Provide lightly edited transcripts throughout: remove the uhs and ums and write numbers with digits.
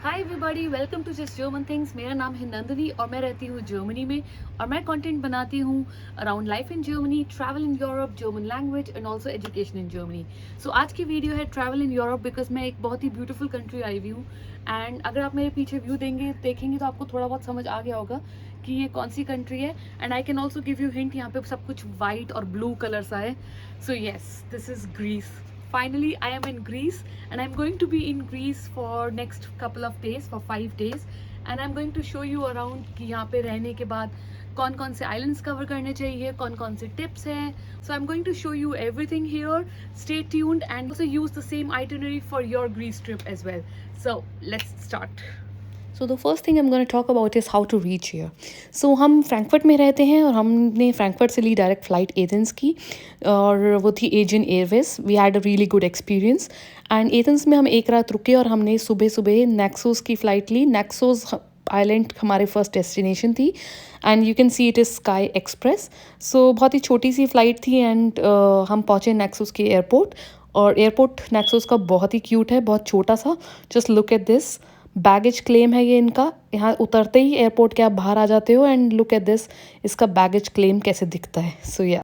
Hi everybody, welcome to just German things. मेरा नाम है नंदिनी और मैं रहती हूँ जर्मनी में और मैं कंटेंट बनाती हूँ around life in Germany, travel in Europe, German language and also education in Germany. So आज की वीडियो है ट्रैवल इन यूरोप बिकॉज मैं एक बहुत ही ब्यूटीफुल कंट्री आई हुई हूँ। एंड अगर आप मेरे पीछे व्यू देखेंगे तो आपको थोड़ा बहुत समझ आ गया होगा कि ये कौन सी कंट्री है। And I can also give you hint, यहाँ पे सब कुछ वाइट और ब्लू कलर सा है। So yes, this is Greece. Finally, I am in Greece and I'm going to be in Greece for next couple of days, for 5 days, and I'm going to show you around कि यहाँ पे रहने के बाद कौन कौन से islands cover करने चाहिए, कौन कौन से tips हैं. So I'm going to show you everything here. Stay tuned and also use the same itinerary for your Greece trip as well. So let's start. So the first thing I am gonna talk about is how to reach here. So हम Frankfurt में रहते हैं और हमने Frankfurt से ली direct flight Athens की और वो थी Aegean Airways. We had a really good experience and Athens में हम एक रात रुके और हमने सुबह सुबह नेक्सोस की फ़्लाइट ली. नेक्सोस आइलैंड हमारे फर्स्ट डेस्टिनेशन थी and you can see it is Sky Express. So बहुत ही छोटी सी फ़्लाइट थी एंड हम पहुँचे नेक्सोस के एयरपोर्ट. और एयरपोर्ट नेक्सोस का बहुत ही क्यूट है, बहुत छोटा सा. Just look at this. Baggage claim है ये इनका. यहाँ उतरते ही एयरपोर्ट के आप बाहर आ जाते हो एंड लुक एट दिस, इसका बैगेज क्लेम कैसे दिखता है. सो या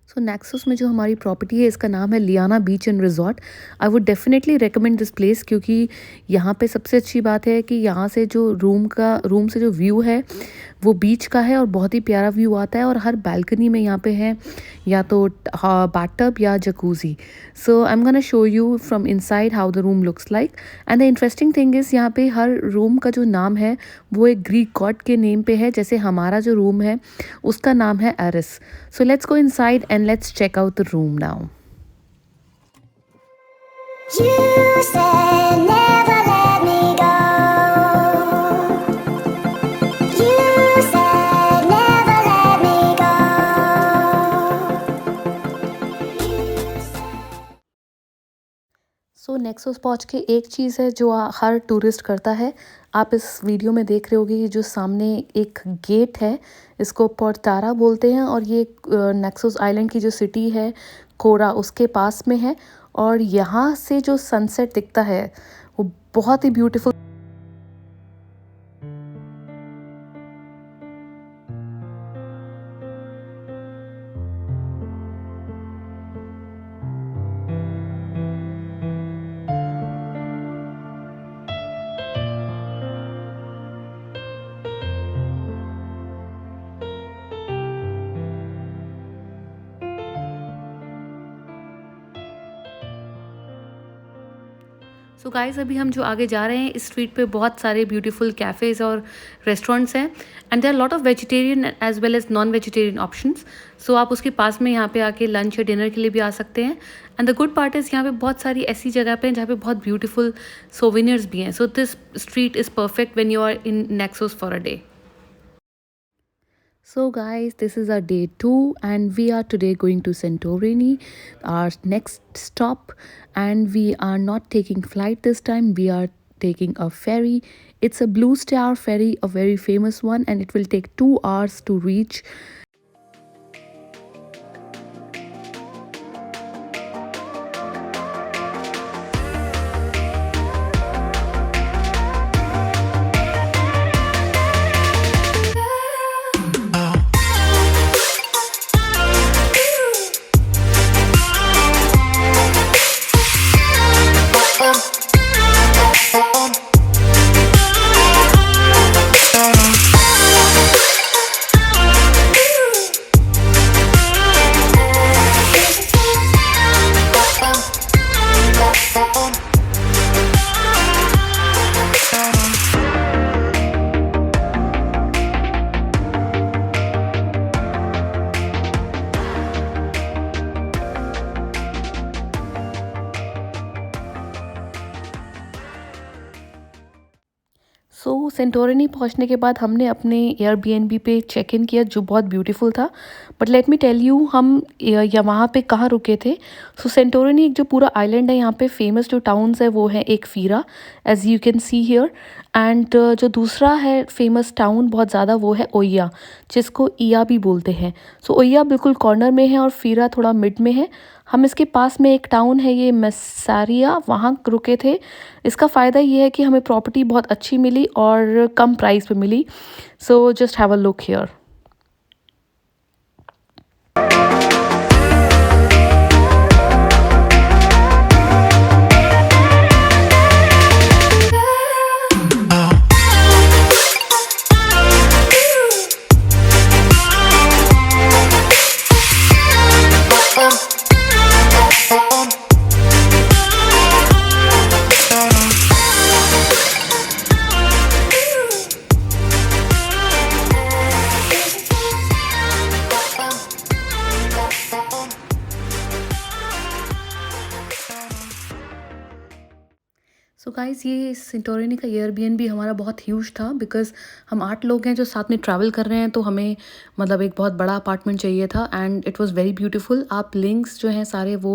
सो नेक्सस में जो हमारी प्रॉपर्टी है इसका नाम है Liana Beach and Resort. I would definitely recommend this place क्योंकि यहाँ पे सबसे अच्छी बात है कि यहाँ से जो रूम से जो व्यू है वो बीच का है और बहुत ही प्यारा व्यू आता है. और हर बालकनी में यहाँ पे है या तो बाथटब या jacuzzi. So I am gonna show you from inside how the room looks like. And the interesting thing is यहाँ पे हर रूम का जो नाम है वो एक ग्रीक गॉड के नेम पे है. जैसे हमारा जो रूम है उसका नाम है Eris. So let's go inside and let's check out the room now. You said never let me go. You said never let me go. So nexus पहुँच के एक चीज़ है जो हर टूरिस्ट करता है. आप इस वीडियो में देख रहे होगे कि जो सामने एक गेट है इसको पोर्टारा बोलते हैं और ये नेक्सस आइलैंड की जो सिटी है कोरा उसके पास में है. और यहाँ से जो सनसेट दिखता है वो बहुत ही ब्यूटीफुल. सो गाइस, अभी हम जो आगे जा रहे हैं इस स्ट्रीट पे बहुत सारे ब्यूटीफुल कैफ़ेज़ और रेस्टोरेंट्स हैं and there are lot of vegetarian as well as non vegetarian options. So आप उसके पास में यहाँ पे आके लंच या डिनर के लिए भी आ सकते हैं. And the good part is यहाँ पे बहुत सारी ऐसी जगह पे हैं जहाँ पे बहुत ब्यूटीफुल सोवेनियर्स भी हैं. So this street is perfect when you are in Naxos for a day. So guys, this is our day 2 and we are today going to Santorini, our next stop. And we are not taking flight this time, we are taking a ferry. It's a Blue Star ferry, a very famous one, and it will take 2 hours to reach. So Santorini पहुंचने के बाद हमने अपने Airbnb पे check in किया जो बहुत beautiful था. But let me tell you हम या वहाँ पे कहाँ रुके थे. सो सेंटोरिनी एक जो पूरा आइलैंड है यहाँ पे फेमस जो टाउन्स है वो है एक Fira as you can see here. And जो दूसरा है फेमस टाउन बहुत ज़्यादा वो है ओइया जिसको इया भी बोलते हैं. सो ओइया बिल्कुल कॉर्नर में है और फीरा थोड़ा मिड में है. हम इसके पास में एक टाउन है ये मैसारिया, वहाँ रुके थे। इसका फ़ायदा ये है कि हमें प्रॉपर्टी बहुत अच्छी मिली और कम प्राइस पे मिली। So just have a look here. So guys, ये सेंटोरिनी का एयरबीएनबी हमारा बहुत ह्यूज था, बिकॉज़ हम 8 लोग हैं जो साथ में ट्रैवल कर रहे हैं, तो हमें मतलब एक बहुत बड़ा अपार्टमेंट चाहिए था and it was very beautiful. आप लिंक्स जो हैं सारे वो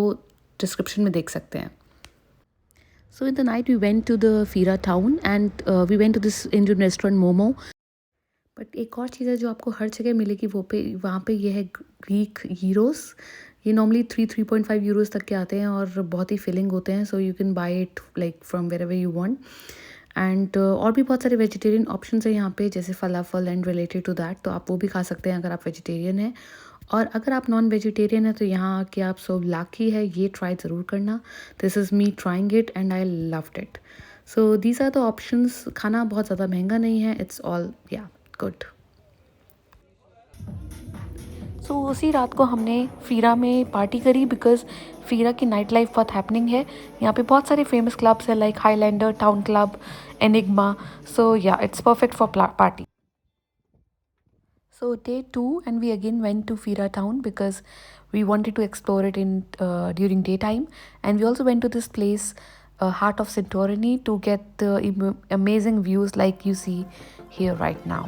डिस्क्रिप्शन में देख सकते हैं। So in the night we went to the Fira town and we went to this Indian restaurant Momo. But एक और चीज़ है जो आपको हर जगह मिलेगी वहाँ पे ये है ग्रीक हीरोज़। ये नॉर्मली 3.5 यूरोज़ तक के आते हैं और बहुत ही फिलिंग होते हैं। So you can buy it like from wherever you want. And और भी बहुत सारे वेजिटेरियन ऑप्शंस हैं यहाँ पे, जैसे फलाफल एंड रिलेटेड टू दैट, तो आप वो भी खा सकते हैं अगर आप वेजिटेरियन हैं। और अगर आप नॉन वेजिटेरियन हैं तो यहाँ आके आप सो लाकी है, ये ट्राई ज़रूर करना। This is me trying it and I loved it. So these are the options. खाना बहुत ज़्यादा महंगा नहीं है, इट्स ऑल या गुड। सो उसी रात को हमने फ़ीरा में पार्टी करी, बिकॉज़ फ़ीरा की नाइट लाइफ बहुत हैपनिंग है। यहाँ पे बहुत सारे फेमस क्लब्स हैं like Highlander, town club, Enigma. So yeah it's perfect for party. So day 2 and we again went to Fira town because we wanted to explore it in during daytime, and we also went to this place, Heart of Santorini, to get the amazing views like you see here right now.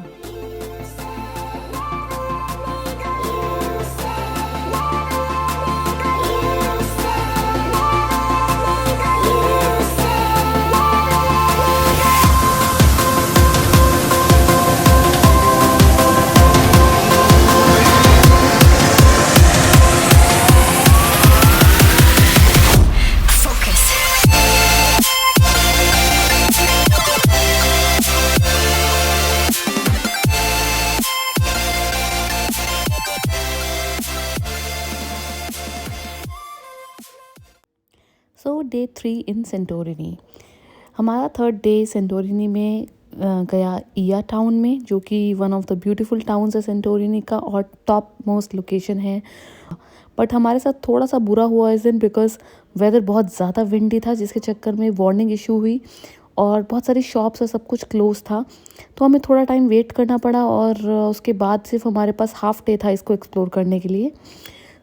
So day 3 in Santorini. हमारा third day Santorini में गया इया town में, जो कि one of the beautiful towns है Santorini का और टॉप मोस्ट लोकेशन है। बट हमारे साथ थोड़ा सा बुरा हुआ इस दिन, बिकॉज़ वेदर बहुत ज़्यादा विंडी था, जिसके चक्कर में वार्निंग इशू हुई और बहुत सारी शॉप्स और सब कुछ क्लोज था। तो हमें थोड़ा टाइम वेट करना पड़ा और उसके बाद सिर्फ हमारे पास हाफ डे था इसको एक्सप्लोर करने के लिए।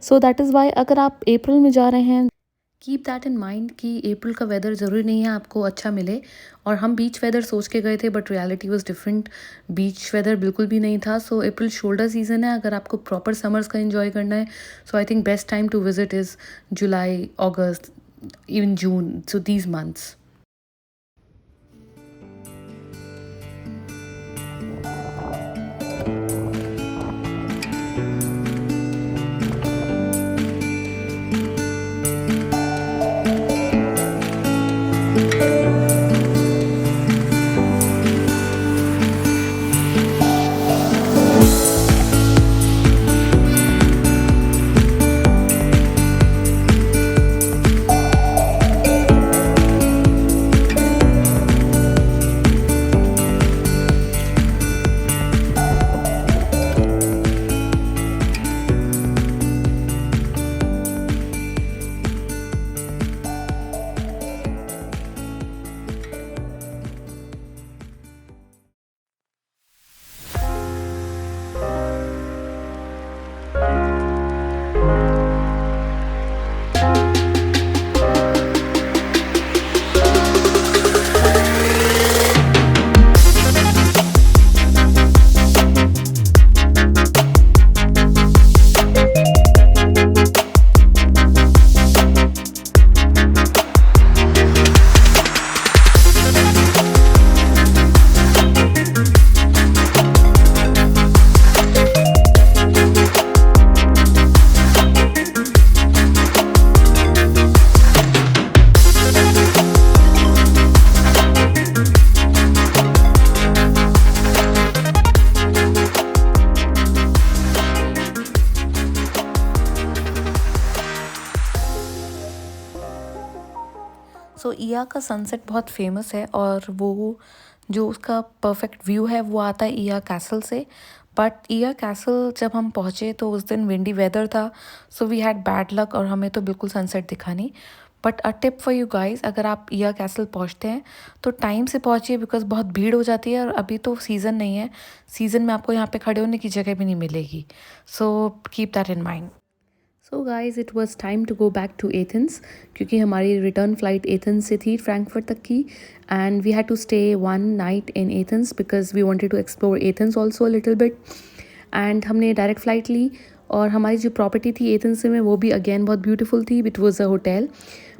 सो दैट इज़ वाई अगर आप अप्रैल में जा रहे हैं, कीप दैट इन माइंड कि अप्रैल का वेदर ज़रूरी नहीं है आपको अच्छा मिले। और हम बीच वेदर सोच के गए थे, but reality was different. Beach weather बिल्कुल भी नहीं था। सो अप्रैल शोल्डर सीज़न है अगर आपको प्रॉपर समर्स का एंजॉय करना है। So I think best time to visit is July, August, even June, so these months. Oia का सनसेट बहुत फेमस है और वो जो उसका परफेक्ट व्यू है वो आता है ईया कैसल से। बट ईया कैसल जब हम पहुँचे तो उस दिन विंडी वेदर था, so we had bad luck और हमें तो बिल्कुल सनसेट दिखा नहीं। But a tip for you guys, अगर आप ईया कैसल पहुँचते हैं तो टाइम से पहुँचिए बिकॉज बहुत भीड़ हो जाती है और अभी तो सीज़न नहीं है। सीज़न में आपको यहाँ पे खड़े होने की जगह भी नहीं मिलेगी, so keep that in mind. So guys it was time to go back to Athens, क्योंकि हमारी रिटर्न फ़्लाइट एथेंस से थी फ्रैंकफर्ट तक की, and we had to stay one night in Athens because we wanted to explore Athens also a little bit. And हमने direct flight ली और हमारी जो प्रॉपर्टी थी एथेंस में वो भी अगेन बहुत ब्यूटीफुल थी। It was a hotel,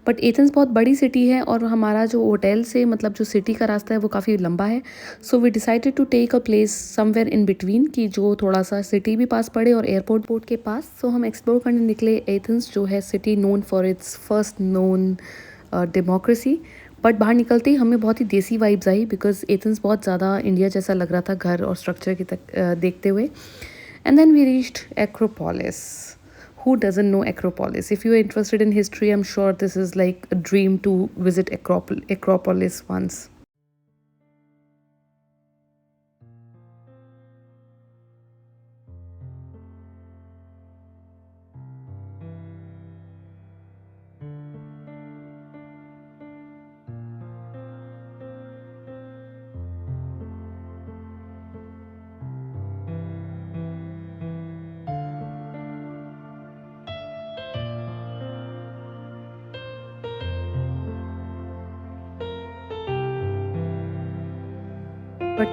but Athens बहुत बड़ी सिटी है और हमारा जो होटल से मतलब जो सिटी का रास्ता है वो काफ़ी लंबा है। So we decided to take a place somewhere in between, कि जो थोड़ा सा सिटी भी पास पड़े और एयरपोर्ट के पास। सो हम एक्सप्लोर करने निकले एथेंस, जो है city known for its first known democracy. But बाहर निकलते ही हमें बहुत ही देसी वाइब्स आई बिकॉज एथेंस बहुत ज़्यादा इंडिया जैसा लग रहा था घर और स्ट्रक्चर की तक देखते हुए। And then we reached Acropolis. Who doesn't know Acropolis? If you're interested in history, I'm sure this is like a dream to visit Acropolis once. But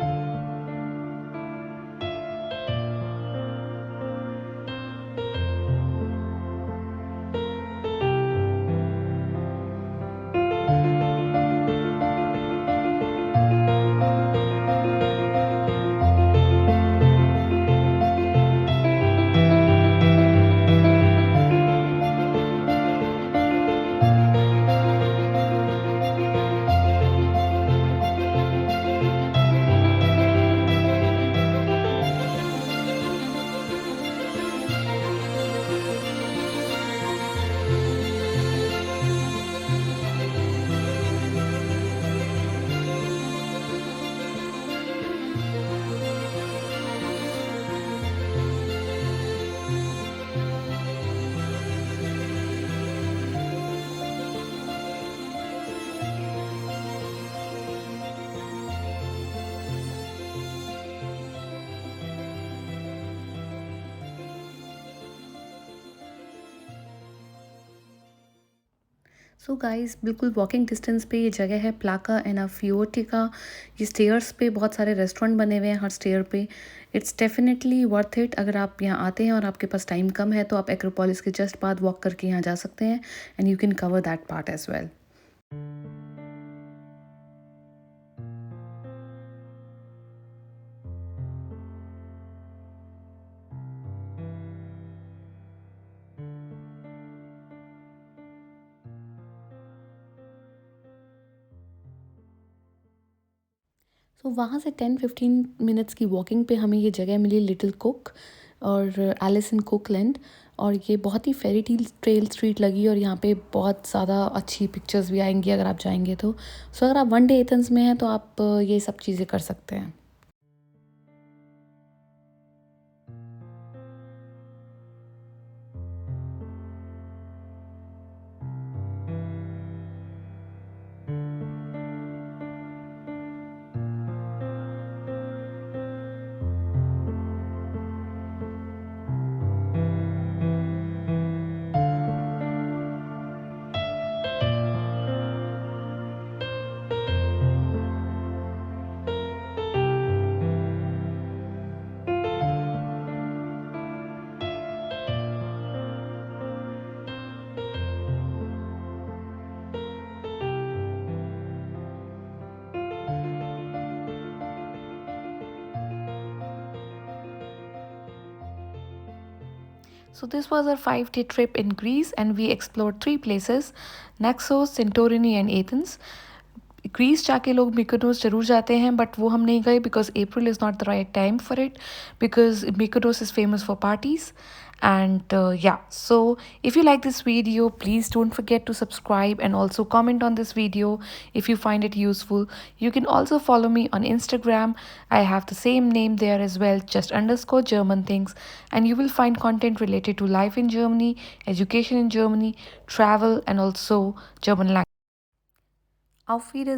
so guys बिल्कुल वॉकिंग डिस्टेंस पे ये जगह है प्लाका and फियोटिका। ये stairs पे बहुत सारे restaurant बने हुए हैं हर स्टेयर पे। It's definitely worth it. अगर आप यहाँ आते हैं और आपके पास टाइम कम है तो आप एक्रोपोलिस के जस्ट बाद वॉक करके यहाँ जा सकते हैं and you can cover that part as well. So वहाँ से 10-15 मिनट्स की वॉकिंग पे हमें ये जगह मिली लिटिल कुक और एलिस इन कुकलैंड। और ये बहुत ही फेरी ट्रेल स्ट्रीट लगी और यहाँ पे बहुत ज़्यादा अच्छी पिक्चर्स भी आएंगी अगर आप जाएंगे तो। सो अगर आप वन डे एथेंस में हैं तो आप ये सब चीज़ें कर सकते हैं। So this was our 5-day trip in Greece and we explored 3 places: Naxos, Santorini and Athens. Greece जाके लोग मिकोनोस ज़रूर जाते हैं, बट वो हम नहीं गए because April is not the right time for it, because Mykonos is famous for parties. And yeah, so if you like this video, please don't forget to subscribe and also comment on this video if you find it useful. You can also follow me on Instagram. I have the same name there as well, just underscore German things, and you will find content related to life in Germany, education in Germany, travel, and also German language. Auf Wiedersehen.